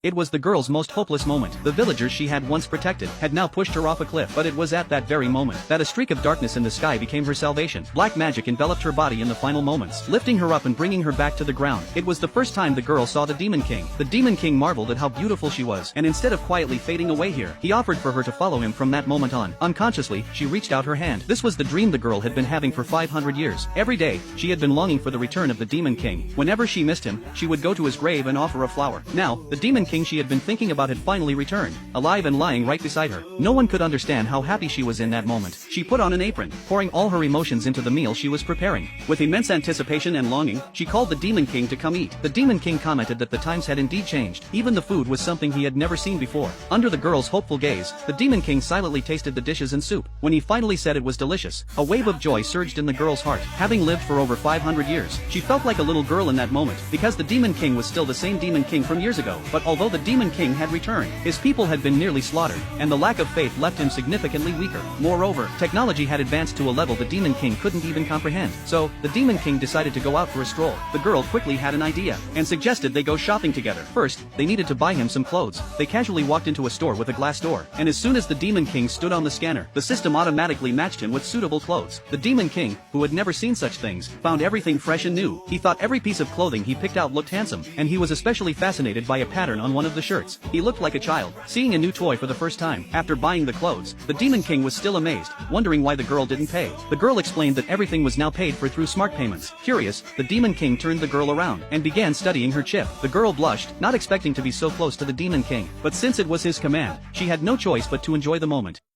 It was the girl's most hopeless moment. The villagers she had once protected had now pushed her off a cliff, but it was at that very moment that a streak of darkness in the sky became her salvation. Black magic enveloped her body in the final moments, lifting her up and bringing her back to the ground. It was the first time the girl saw the Demon King. The Demon King marveled at how beautiful she was, and instead of quietly fading away here, he offered for her to follow him from that moment on. Unconsciously, she reached out her hand. This was the dream the girl had been having for 500 years. Every day, she had been longing for the return of the Demon King. Whenever she missed him, she would go to his grave and offer a flower. Now, the Demon King she had been thinking about had finally returned, alive and lying right beside her. No one could understand how happy she was in that moment. She put on an apron, pouring all her emotions into the meal she was preparing. With immense anticipation and longing, she called the Demon King to come eat. The Demon King commented that the times had indeed changed. Even the food was something he had never seen before. Under the girl's hopeful gaze, the Demon King silently tasted the dishes and soup. When he finally said it was delicious, a wave of joy surged in the girl's heart. Having lived for over 500 years, she felt like a little girl in that moment, because the Demon King was still the same Demon King from years ago. But although the Demon King had returned, his people had been nearly slaughtered, and the lack of faith left him significantly weaker. Moreover, technology had advanced to a level the Demon King couldn't even comprehend. So, the Demon King decided to go out for a stroll. The girl quickly had an idea, and suggested they go shopping together. First, they needed to buy him some clothes. They casually walked into a store with a glass door, and as soon as the Demon King stood on the scanner, the system automatically matched him with suitable clothes. The Demon King, who had never seen such things, found everything fresh and new. He thought every piece of clothing he picked out looked handsome, and he was especially fascinated by a pattern on one of the shirts. He looked like a child, seeing a new toy for the first time. After buying the clothes, the Demon King was still amazed, wondering why the girl didn't pay. The girl explained that everything was now paid for through smart payments. Curious, the Demon King turned the girl around, and began studying her chip. The girl blushed, not expecting to be so close to the Demon King, but since it was his command, she had no choice but to enjoy the moment.